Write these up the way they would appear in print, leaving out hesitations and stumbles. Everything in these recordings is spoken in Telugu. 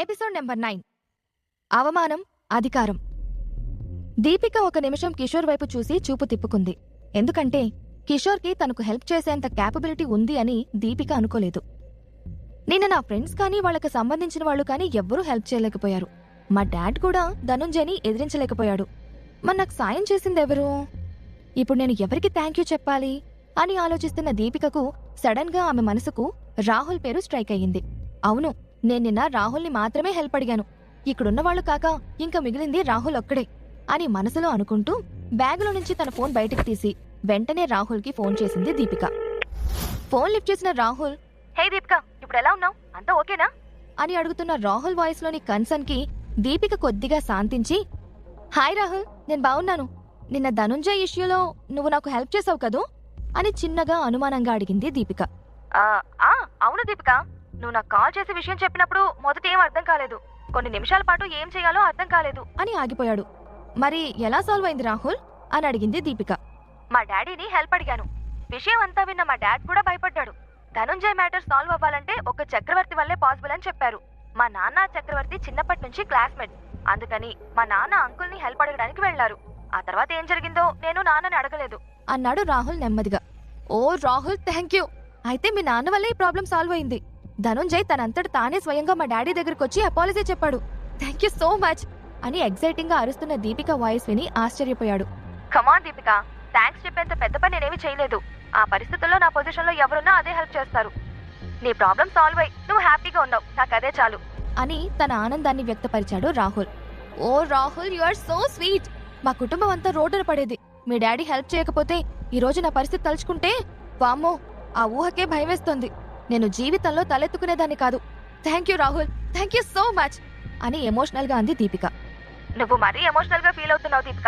ఎపిసోడ్ నెంబర్ 9 అవమానం అధికారం. దీపిక ఒక నిమిషం కిషోర్ వైపు చూసి చూపు తిప్పుకుంది. ఎందుకంటే కిషోర్కి తనకు హెల్ప్ చేసేంత క్యాపబిలిటీ ఉంది అని దీపిక అనుకోలేదు. నిన్న నా ఫ్రెండ్స్ కానీ వాళ్లకు సంబంధించిన వాళ్ళు కానీ ఎవ్వరూ హెల్ప్ చేయలేకపోయారు. మా డాడ్ కూడా ధనుంజయని ఎదిరించలేకపోయాడు. మరి నాకు సాయం చేసిందెవరు? ఇప్పుడు నేను ఎవరికి థ్యాంక్ యూ చెప్పాలి అని ఆలోచిస్తున్న దీపికకు సడన్ గా ఆమె మనసుకు రాహుల్ పేరు స్ట్రైక్ అయ్యింది. అవును, నేను నిన్న రాహుల్ని మాత్రమే హెల్ప్ అడిగాను. ఇక్కడున్నవాళ్లు కాక ఇంకా మిగిలింది రాహుల్ ఒక్కడే అని మనసులో అనుకుంటూ బ్యాగులో నుంచి తన ఫోన్ బయటికి తీసి వెంటనే రాహుల్కి ఫోన్ చేసింది దీపిక. ఫోన్ లిఫ్ట్ చేసిన రాహుల్, హే దీపిక, ఇప్పుడు ఎలా ఉన్నావు? అంతా ఓకేనా అని అడుగుతున్న రాహుల్ వాయిస్ లోని కన్సర్న్ కి దీపిక కొద్దిగా శాంతించి, హాయ్ రాహుల్, నేను బాగున్నాను. నిన్న ధనుంజయ్ ఇష్యూలో నువ్వు నాకు హెల్ప్ చేసావు కదూ అని చిన్నగా అనుమానంగా అడిగింది దీపిక. అవును దీపిక, నువ్వు నాకు కాల్ చేసే విషయం చెప్పినప్పుడు మొదట ఏం అర్థం కాలేదు. కొన్ని నిమిషాల పాటు ఏం చేయాలో అర్థం కాలేదు అని ఆగిపోయాడు. మరి ఎలా సాల్వ్ అయింది రాహుల్ అని అడిగింది దీపిక. మా డాడీని హెల్ప్ అడిగాను. విషయం అంతా విన్న మా డాడ్ కూడా భయపడ్డాడు. ధనుంజయ్ మ్యాటర్ సాల్వ్ అవ్వాలంటే ఒక చక్రవర్తి వల్లే పాసిబుల్ అని చెప్పారు. మా నాన్న చక్రవర్తి చిన్నప్పటి నుంచి క్లాస్మేట్. అందుకని మా నాన్న అంకుల్ని హెల్ప్ అడగడానికి వెళ్లారు. ఆ తర్వాత ఏం జరిగిందో నేను నాన్నని అడగలేదు అన్నాడు రాహుల్ నెమ్మదిగా. ఓ రాహుల్, థ్యాంక్ యూ. అయితే మీ నాన్న వల్లే ఈ ప్రాబ్లం సాల్వ్ అయింది. ధనుంజయ్ తనంతట తానే స్వయంగా మా డాడీ దగ్గరకు వచ్చి అపాలజీ చెప్పాడు. థ్యాంక్ యూ సో మచ్ అని ఎగ్జైటింగ్ గా అరుస్తున్న దీపిక వాయిస్ విని ఆశ్చర్యపోయాడు. కమాన్ దీపిక, థ్యాంక్స్ చెప్పేంత పెద్ద పని నేనేమి చేయలేదు. ఆ పరిస్థితుల్లో నా పొజిషన్లో ఎవరున్నా అదే హెల్ప్ చేస్తారు. నీ ప్రాబ్లం సాల్వ్ అయ్యి నువ్వు హ్యాపీగా ఉన్నావు, నాకు అదే చాలు అని తన ఆనందాన్ని వ్యక్తపరిచాడు Rahul. Oh Rahul, you are so sweet. మా కుటుంబం అంతా రోడ్డున పడేది. మీ డాడీ హెల్ప్ చేయకపోతే ఈ రోజు నా పరిస్థితి తలుచుకుంటే వామ్మో, ఆ ఊహకే భయమేస్తోంది. నేను జీవితంలో తలెత్తుకునేదాన్ని కాదు. Thank you Rahul, thank you so much అని ఎమోషనల్ గా అంది దీపిక. నువ్వు మరీ ఎమోషనల్ గా ఫీల్ అవుతున్నావు దీపిక.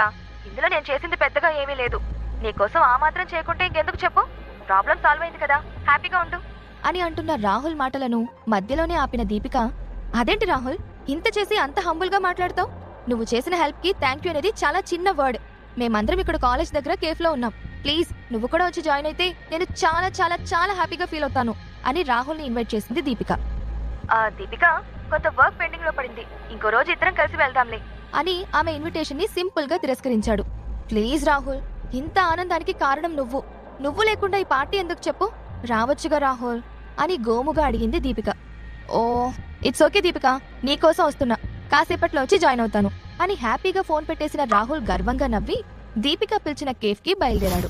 ఇందులో నేను చేసింది పెద్దగా ఏమీ లేదు. నీకోసం ఆ మాత్రం చేయకుంటే ఇంకెందుకు చెప్పు? ప్రాబ్లం సాల్వ్ అయింది కదా, హ్యాపీగా ఉండు అని అంటున్న రాహుల్ మాటలను మధ్యలోనే ఆపిన దీపిక, అదేంటి రాహుల్, ఇంత చేసి అంత హంబుల్ గా మాట్లాడతావు? నువ్వు చేసిన హెల్ప్ కి థ్యాంక్ యూ అనేది చాలా చిన్న వర్డ్. మేమందరం ఇక్కడ కాలేజ్ దగ్గర కేఫ్ లో ఉన్నాం. ప్లీజ్ నువ్వు కూడా వచ్చి జాయిన్ అయితే నేను చాలా చాలా చాలా హ్యాపీగా ఫీల్ అవుతాను అని రాహుల్ ని ఇన్వైట్ చేసింది దీపిక. దీపిక, కొంత వర్క్ పెండింగ్ లో పడింది. ఇంకో రోజు ఇద్దరం కలిసి వెళ్దాంలే అని ఆమె ఇన్విటేషన్ ని సింపుల్ గా తిరస్కరించాడు. ప్లీజ్ రాహుల్, ఇంత ఆనందానికి కారణం నువ్వు లేకుండా ఈ పార్టీ ఎందుకు చెప్పు? రావచ్చుగా రాహుల్ అని గోముగా అడిగింది Deepika. Oh it's okay Deepika, నీకోసం వస్తున్నా, కాసేపట్లో వచ్చి జాయిన్ అవుతాను అని హ్యాపీగా ఫోన్ పెట్టేసిన రాహుల్ గర్వంగా నవ్వి దీపిక పిలిచిన కేఫ్ కి బయలుదేరాడు.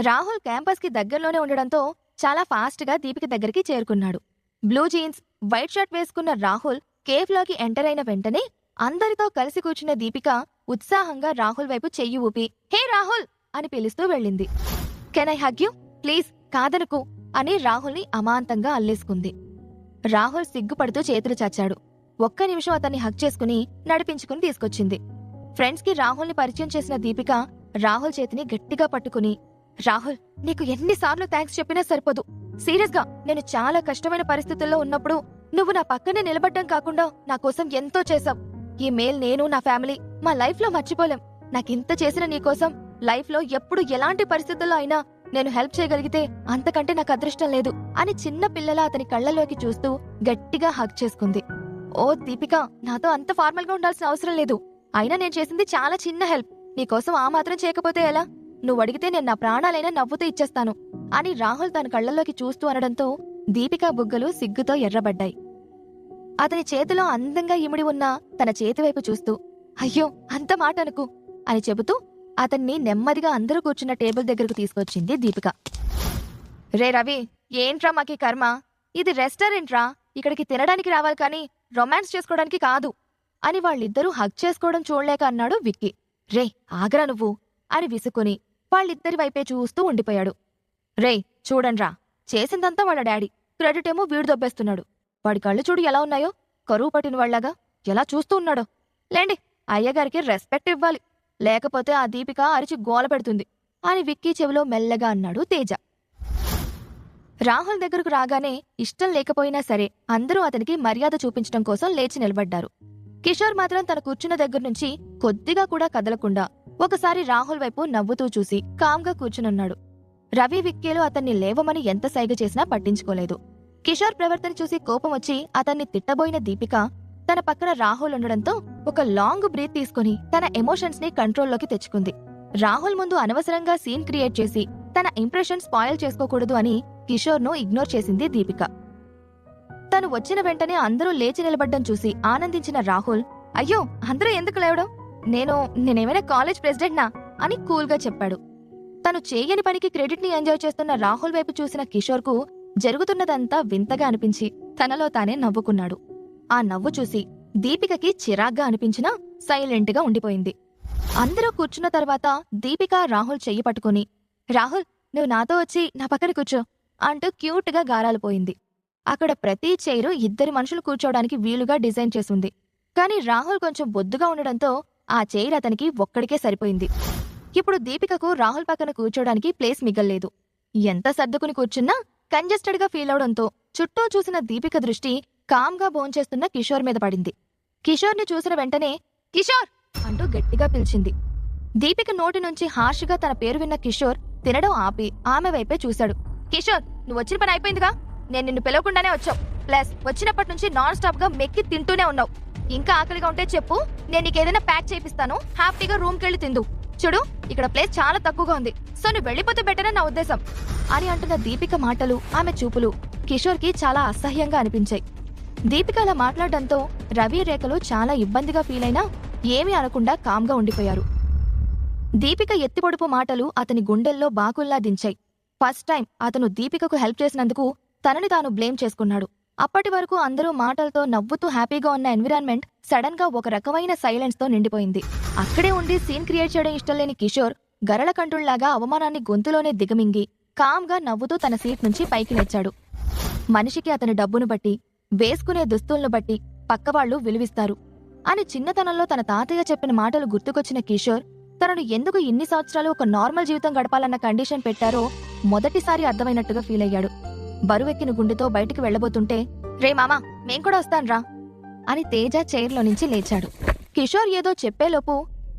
రాహుల్ క్యాంపస్ కి దగ్గరలోనే ఉండడంతో చాలా ఫాస్ట్ గా దీపిక దగ్గరికి చేరుకున్నాడు. బ్లూ జీన్స్, వైట్ షర్ట్ వేసుకున్న రాహుల్ కేఫ్ లోకి ఎంటర్ అయిన వెంటనే అందరితో కలిసి కూర్చున్న దీపిక ఉత్సాహంగా రాహుల్ వైపు చెయ్యి ఊపి, హే రాహుల్ అని పిలుస్తూ వెళ్ళింది. Can I hug you please, కాదనుకు అని రాహుల్ ని అమాంతంగా అల్లేసుకుంది. రాహుల్ సిగ్గుపడుతూ చేతులు చాచాడు. ఒక్క నిమిషం అతన్ని హగ్ చేసుకుని నడిపించుకుని తీసుకొచ్చింది. ఫ్రెండ్స్ కి రాహుల్ ని పరిచయం చేసిన దీపిక రాహుల్ చేతిని గట్టిగా పట్టుకుని, రాహుల్, నీకు ఎన్నిసార్లు థ్యాంక్స్ చెప్పినా సరిపోదు. సీరియస్ గా నేను చాలా కష్టమైన పరిస్థితుల్లో ఉన్నప్పుడు నువ్వు నా పక్కనే నిలబడ్డం కాకుండా నా కోసం ఎంతో చేశావు. ఈ మేల్ నేను, నా ఫ్యామిలీ, మా లైఫ్ లో మర్చిపోలేం. నాకింత చేసిన నీకోసం లైఫ్ లో ఎప్పుడు ఎలాంటి పరిస్థితుల్లో అయినా నేను హెల్ప్ చేయగలిగితే అంతకంటే నాకు అదృష్టం లేదు అని చిన్న పిల్లలా అతని కళ్లలోకి చూస్తూ గట్టిగా హగ్ చేసుకుంది. ఓ దీపిక, నాతో అంత ఫార్మల్ గా ఉండాల్సిన అవసరం లేదు. అయినా నేను చేసింది చాలా చిన్న హెల్ప్. నీకోసం ఆ మాత్రం చేయకపోతే ఎలా? నువ్వు అడిగితే నేను నా ప్రాణాలైనా నవ్వుతూ ఇచ్చేస్తాను అని రాహుల్ తన కళ్లలోకి చూస్తూ అనడంతో దీపిక బుగ్గలు సిగ్గుతో ఎర్రబడ్డాయి. అతని చేతిలో అందంగా ఇమిడి ఉన్న తన చేతివైపు చూస్తూ, అయ్యో అంత మాట అనుకు అని చెబుతూ అతన్ని నెమ్మదిగా అందరూ కూర్చున్న టేబుల్ దగ్గరకు తీసుకొచ్చింది దీపిక. రే రవి, ఏంట్రా మాకీ కర్మ? ఇది రెస్టారెంట్ రా, ఇక్కడికి తినడానికి రావాలి కానీ రొమాన్స్ చేసుకోవడానికి కాదు అని వాళ్ళిద్దరూ హగ్ చేసుకోవడం చూడలేక అన్నాడు విక్కీ. రే ఆగరా నువ్వు అని విసుకుని వాళ్ళిద్దరి వైపే చూస్తూ ఉండిపోయాడు. రే చూడండ్రా, చేసిందంతా వాళ్ళ డాడీ, క్రెడిట్ ఏమో వీడు దొబ్బేస్తున్నాడు. వాడి కళ్ళు చూడు ఎలా ఉన్నాయో, కరువు పట్టిన వాళ్లాగా ఎలా చూస్తూ ఉన్నాడో. లేండి, అయ్యగారికి రెస్పెక్ట్ ఇవ్వాలి, లేకపోతే ఆ దీపిక అరిచి గోల పెడుతుంది అని విక్కీ చెవిలో మెల్లగా అన్నాడు తేజ. రాహుల్ దగ్గరకు రాగానే ఇష్టం లేకపోయినా సరే అందరూ అతనికి మర్యాద చూపించడం కోసం లేచి నిలబడ్డారు. కిషోర్ మాత్రం తన కూర్చున్న దగ్గర్నుంచి కొద్దిగా కూడా కదలకుండా ఒకసారి రాహుల్ వైపు నవ్వుతూ చూసి కామ్గా కూర్చునున్నాడు. రవి విక్కీలు అతన్ని లేవమని ఎంత సైగ చేసినా పట్టించుకోలేదు. కిషోర్ ప్రవర్తన చూసి కోపం వచ్చి అతన్ని తిట్టబోయిన దీపిక తన పక్కన రాహుల్ ఉండడంతో ఒక లాంగ్ బ్రీత్ తీసుకుని తన ఎమోషన్స్ ని కంట్రోల్లోకి తెచ్చుకుంది. రాహుల్ ముందు అనవసరంగా సీన్ క్రియేట్ చేసి తన ఇంప్రెషన్ స్పాయిల్ చేసుకోకూడదు అని కిషోర్ ను ఇగ్నోర్ చేసింది దీపిక. తను వచ్చిన వెంటనే అందరూ లేచి నిలబడ్డం చూసి ఆనందించిన రాహుల్, అయ్యో అందరూ ఎందుకు లేవడం, నేనేమైనా కాలేజ్ ప్రెసిడెంట్నా అని కూల్గా చెప్పాడు. తను చేయని పనికి క్రెడిట్ ని ఎంజాయ్ చేస్తున్న రాహుల్ వైపు చూసిన కిషోర్ కు జరుగుతున్నదంతా వింతగా అనిపించి తనలో తానే నవ్వుకున్నాడు. ఆ నవ్వు చూసి దీపికకి చిరాగ్గా అనిపించినా సైలెంట్ గా ఉండిపోయింది. అందరూ కూర్చున్న తర్వాత దీపిక రాహుల్ చెయ్యి పట్టుకుని, రాహుల్ నువ్వు నాతో వచ్చి నా పక్కన కూర్చో అంటూ క్యూట్ గా గారాలిపోయింది. అక్కడ ప్రతి చైరు 2 మనుషులు కూర్చోవడానికి వీలుగా డిజైన్ చేసుంది. కాని రాహుల్ కొంచెం బొద్దుగా ఉండడంతో ఆ చైర్ అతనికి ఒక్కడికే సరిపోయింది. ఇప్పుడు దీపికకు రాహుల్ పక్కన కూర్చోడానికి ప్లేస్ మిగల్లేదు. ఎంత సర్దుకుని కూర్చున్నా కంజెస్టెడ్ గా ఫీల్ అవడంతో చుట్టూ చూసిన దీపిక దృష్టి కామ్గా భోంచేస్తున్న కిషోర్ మీద పడింది. కిషోర్ ని చూసిన వెంటనే కిషోర్ అంటూ గట్టిగా పిలిచింది. దీపిక నోటి నుంచి హార్ష్గా తన పేరు విన్న కిషోర్ తినడం ఆపి ఆమె వైపే చూశాడు. కిషోర్, నువ్వు వచ్చిన పని అయిపోయిందిగా, నేను నిన్ను పిలవకుండానే వచ్చావు. ప్లస్ వచ్చినప్పటి నుంచి నాన్ స్టాప్ గా మెక్కి తింటూనే ఉన్నావు. ఇంకా ఆకలిగా ఉంటే చెప్పు, నేను నీకేదైనా ప్యాక్ చేయిస్తాను, హ్యాపీగా రూమ్కి వెళ్ళి తిందు. చూడు, ఇక్కడ ప్లేస్ చాలా తక్కువగా ఉంది, సో నువ్వు వెళ్ళిపోతే బెటర్ అని నా ఉద్దేశం అని అంటున్న దీపిక మాటలు, ఆమె చూపులు కిషోర్ కి చాలా అసహ్యంగా అనిపించాయి. దీపిక అలా మాట్లాడడంతో రవి, రేఖలు చాలా ఇబ్బందిగా ఫీల్ అయినా ఏమీ అనకుండా కామ్గా ఉండిపోయారు. దీపిక ఎత్తిపొడుపు మాటలు అతని గుండెల్లో బాకుల్లా దించాయి. ఫస్ట్ టైం అతను దీపికకు హెల్ప్ చేసినందుకు తనని తాను బ్లేమ్ చేసుకున్నాడు. అప్పటి వరకు అందరూ మాటలతో నవ్వుతూ హ్యాపీగా ఉన్న ఎన్విరాన్మెంట్ సడన్ గా ఒక రకమైన సైలెన్స్ తో నిండిపోయింది. అక్కడే ఉండి సీన్ క్రియేట్ చేయడం ఇష్టం లేని కిషోర్ గరళకంఠుళ్లాగా అవమానాన్ని గొంతులోనే దిగమింగి కామ్గా నవ్వుతూ తన సీట్ నుంచి పైకి లేచాడు. మనిషికి అతని డబ్బును బట్టి, వేసుకునే దుస్తులను బట్టి పక్కవాళ్లు విలువిస్తారు అని చిన్నతనంలో తన తాతయ్య చెప్పిన మాటలు గుర్తుకొచ్చిన కిషోర్ తనను ఎందుకు ఇన్ని సంవత్సరాలు ఒక నార్మల్ జీవితం గడపాలన్న కండిషన్ పెట్టారో మొదటిసారి అర్థమైనట్టుగా ఫీల్ అయ్యాడు. బరువెక్కిన గుండెతో బయటికి వెళ్లబోతుంటే, రే మామా మేం కూడా వస్తాన్రా అని తేజ చైర్లో నుంచి లేచాడు. కిషోర్ ఏదో చెప్పేలోపు,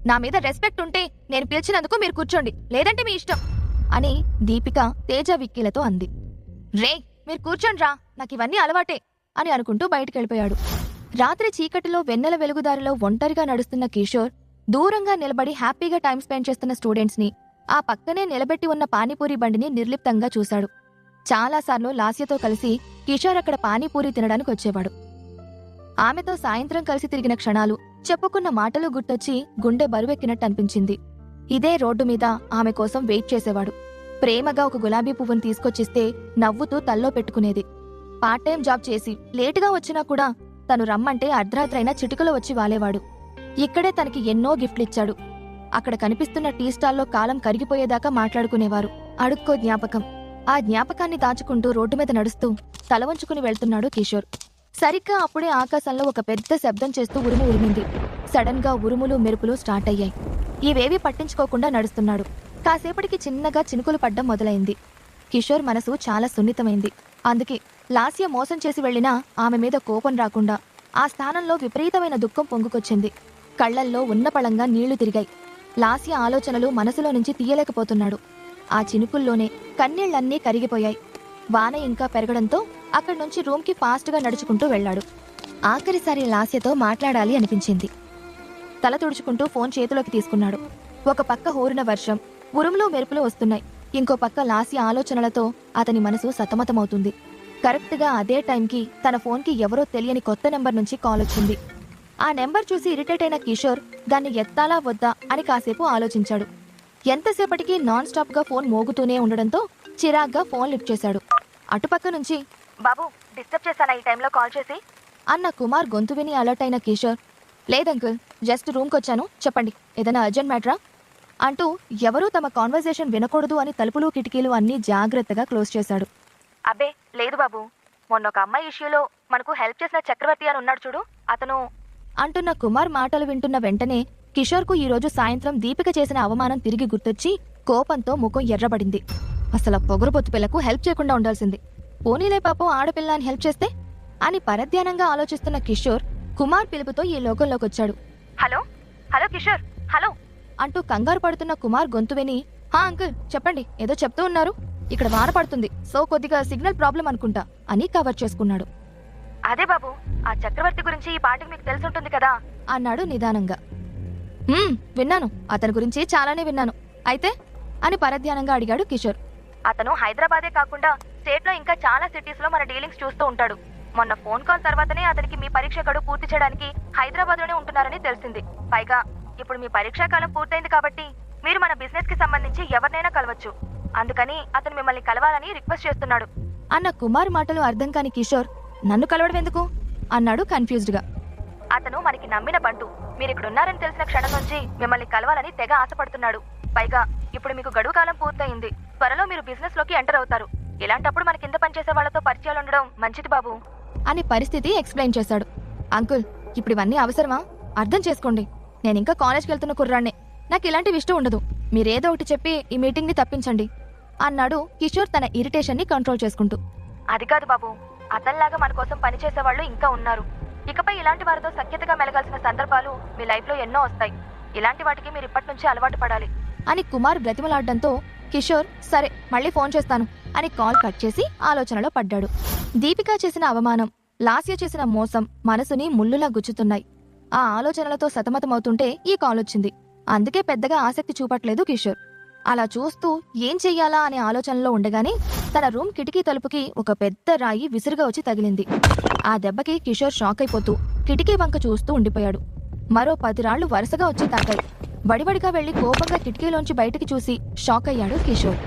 నా మీద రెస్పెక్ట్ ఉంటే నేను పిలిచినందుకు మీరు కూర్చోండి, లేదంటే మీ ఇష్టం అని దీపిక తేజ విక్కీలతో అంది. రే మీరు కూర్చోండ్రా, నాకివన్నీ అలవాటే అని అనుకుంటూ బయటికెళ్ళిపోయాడు. రాత్రి చీకటిలో వెన్నెల వెలుగుదారిలో ఒంటరిగా నడుస్తున్న కిషోర్ దూరంగా నిలబడి హ్యాపీగా టైం స్పెండ్ చేస్తున్న స్టూడెంట్స్ ని, ఆ పక్కనే నిలబెట్టి ఉన్న పానీపూరి బండిని నిర్లిప్తంగా చూశాడు. చాలాసార్లు లాస్యతో కలిసి కిషోర్ అక్కడ పానీపూరి తినడానికి వచ్చేవాడు. ఆమెతో సాయంత్రం కలిసి తిరిగిన క్షణాలు, చెప్పుకున్న మాటలు గుర్తొచ్చి గుండె బరువెక్కినట్టు అనిపించింది. ఇదే రోడ్డు మీద ఆమె కోసం వెయిట్ చేసేవాడు. ప్రేమగా ఒక గులాబీ పువ్వును తీసుకొచ్చిస్తే నవ్వుతూ తల్లో పెట్టుకునేది. పార్ట్ టైం జాబ్ చేసి లేటుగా వచ్చినా కూడా తను రమ్మంటే అర్ధరాత్రైనా చిటికలో వచ్చి వాలేవాడు. ఇక్కడే తనకి ఎన్నో గిఫ్ట్లిచ్చాడు. అక్కడ కనిపిస్తున్న టీ స్టాల్లో కాలం కరిగిపోయేదాకా మాట్లాడుకునేవారు. అడుక్కో జ్ఞాపకం. ఆ జ్ఞాపకాన్ని దాచుకుంటూ రోడ్డు మీద నడుస్తూ తల వంచుకుని వెళ్తున్నాడు కిషోర్. సరిగ్గా అప్పుడే ఆకాశంలో ఒక పెద్ద శబ్దం చేస్తూ ఉరుము ఉరిమింది. సడన్ గా ఉరుములు మెరుపులు స్టార్ట్ అయ్యాయి. ఇవేవీ పట్టించుకోకుండా నడుస్తున్నాడు. కాసేపటికి చిన్నగా చినుకులు పడ్డం మొదలైంది. కిషోర్ మనసు చాలా సున్నితమైంది. అందుకే లాస్య మోసం చేసి వెళ్లినా ఆమె మీద కోపం రాకుండా ఆ స్థానంలో విపరీతమైన దుఃఖం పొంగుకొచ్చింది. కళ్లల్లో ఉన్నపళంగా నీళ్లు తిరిగాయి. లాస్య ఆలోచనలు మనసులో నుంచి తీయలేకపోతున్నాడు. ఆ చినుకుల్లోనే కన్నీళ్లన్నీ కరిగిపోయాయి. వాన ఇంకా పెరగడంతో అక్కడి నుంచి రూమ్కి ఫాస్ట్గా నడుచుకుంటూ వెళ్లాడు. ఆఖరిసారి లాస్యతో మాట్లాడాలి అనిపించింది. తల తుడుచుకుంటూ ఫోన్ చేతిలోకి తీసుకున్నాడు. ఒక పక్క హోరిన వర్షం, ఉరుములు మెరుపులు వస్తున్నాయి. ఇంకో పక్క లాస్య ఆలోచనలతో అతని మనసు సతమతమవుతుంది. కరెక్ట్గా అదే టైంకి తన ఫోన్కి ఎవరో తెలియని కొత్త నెంబర్ నుంచి కాల్ వచ్చింది. ఆ నెంబర్ చూసి ఇరిటేట్ అయిన కిషోర్ దాన్ని ఎత్తాలా వద్దా అని కాసేపు ఆలోచించాడు. ఎంతసేపటికి నాన్ స్టాప్ గా ఫోన్ మోగుతూనే ఉండడంతో చిరాగ్గా ఫోన్ లిఫ్ట్ చేశాడు. అటుపక్క నుంచి, బాబు డిస్టర్బ్ చేశానా ఈ టైంలో కాల్ చేసి అన్న కుమార్ గొంతు విని అలర్ట్ అయిన కిషోర్, లేదంకుల్, జస్ట్ రూమ్కొచ్చాను, చెప్పండి, ఏదైనా అర్జెంట్ మ్యాటరా అంటూ ఎవరూ తమ కాన్వర్సేషన్ వినకూడదు అని తలుపులు కిటికీలు అన్నీ జాగ్రత్తగా క్లోజ్ చేశాడు. అబ్బే లేదు బాబు, మొన్న ఒక అమ్మాయి ఇష్యూలో మనకు హెల్ప్ చేసిన చక్రవర్తి అని ఉన్నాడు చూడు, అతను అంటున్న కుమార్ మాటలు వింటున్న వెంటనే కిషోర్కు ఈరోజు సాయంత్రం దీపిక చేసిన అవమానం తిరిగి గుర్తొచ్చి కోపంతో ముఖం ఎర్రబడింది. అసలు పొగరుబొత్తు పిల్లకు హెల్ప్ చేయకుండా ఉండాల్సింది, పోనీలే పాపం ఆడపిల్ల అని హెల్ప్ చేస్తే అని పరధ్యానంగా ఆలోచిస్తున్న కిషోర్ కుమార్ పిలుపుతో ఈ లోకంలోకొచ్చాడు. హలో హలో కిషోర్, హలో అంటూ కంగారు పడుతున్న కుమార్ గొంతు విని, హా అంకుల్ చెప్పండి, ఏదో చెప్తూ ఉన్నారు ఇక్కడ వాన పడుతుంది, సో కొద్దిగా సిగ్నల్ ప్రాబ్లం అనుకుంటా అని కవర్ చేసుకున్నాడు. అదే బాబు, ఆ చక్రవర్తి గురించి ఈ పాటికి మీకు తెలుసుంటుంది కదా అన్నాడు నిదానంగా. విన్నాను, అతని గురించి చాలానే విన్నాను. అయితే అని పరధ్యానంగా అడిగాడు కిషోర్. అతను హైదరాబాదే కాకుండా స్టేట్ లో ఇంకా చాలా సిటీస్ లో మన డీలింగ్స్ చూస్తూ ఉంటాడు. మొన్న ఫోన్ కాల్ తర్వాతనే అతనికి మీ పరీక్ష గడువు పూర్తి చేయడానికి హైదరాబాద్ లోనే ఉంటున్నారని తెలిసింది. పైగా ఇప్పుడు మీ పరీక్షా కాలం పూర్తయింది కాబట్టి మీరు మన బిజినెస్ కి సంబంధించి ఎవరినైనా కలవచ్చు. అందుకని అతను మిమ్మల్ని కలవాలని రిక్వెస్ట్ చేస్తున్నాడు అన్న కుమార్ మాటలు అర్థం కాని కిషోర్, నన్ను కలవడం ఎందుకు అన్నాడు కన్ఫ్యూజ్డ్ గా. అతను మనకి నమ్మిన బంటు. మీరు ఇక్కడ ఉన్నారని తెలిసిన క్షణం నుంచి మిమ్మల్ని కలవాలని తెగ ఆశపడుతున్నాడు. పైగా ఇప్పుడు మీకు గడువు కాలం పూర్తయింది. త్వరలో మీరు బిజినెస్ లోకి ఎంటర్ అవుతారు. ఇలాంటప్పుడు మన కింద పనిచేసే వాళ్లతో పరిచయాలు ఉండడం మంచిది బాబు అని పరిస్థితి ఎక్స్ప్లెయిన్ చేశాడు. అంకుల్, ఇప్పుడు ఇవన్నీ అవసరమా? అర్థం చేసుకోండి, నేనింకా కాలేజ్కి వెళ్తున్న కుర్రాన్నే. నాకు ఇలాంటివి ఇష్టం ఉండదు. మీరేదో ఒకటి చెప్పి ఈ మీటింగ్ ని తప్పించండి అన్నాడు కిషోర్ తన ఇరిటేషన్ ని కంట్రోల్ చేసుకుంటూ. అది కాదు బాబు, అతనిలాగా మన కోసం పనిచేసే వాళ్ళు ఇంకా ఉన్నారు. ఇకపై ఇలాంటి వారితో సఖ్యతగా మెలగాల్సిన సందర్భాలు మీ లైఫ్ లో ఎన్నో వస్తాయి. ఇలాంటి వాటికి మీరు ఇప్పటి నుంచి అలవాటు పడాలి అని కుమార్ బ్రతిమలాడడంతో కిషోర్ సరే మళ్ళీ ఫోన్ చేస్తాను అని కాల్ కట్ చేసి ఆలోచనలో పడ్డాడు. దీపిక చేసిన అవమానం, లాస్య చేసిన మోసం మనసుని ముల్లులా గుచ్చుతున్నాయి. ఆ ఆలోచనలతో సతమతమవుతుంటే ఈ కాల్ వచ్చింది. అందుకే పెద్దగా ఆసక్తి చూపట్లేదు కిషోర్. అలా చూస్తూ ఏం చెయ్యాలా అనే ఆలోచనలో ఉండగానే తన రూమ్ కిటికీ తలుపుకి ఒక పెద్ద రాయి విసురుగా వచ్చి తగిలింది. ఆ దెబ్బకి కిషోర్ షాక్ అయిపోతూ కిటికీ వంక చూస్తూ ఉండిపోయాడు. మరో 10 రాళ్లు వరుసగా వచ్చి తాకాయి. వడివడిగా వెళ్లి కోపంగా కిటికీలోంచి బయటికి చూసి షాక్ అయ్యాడు కిషోర్.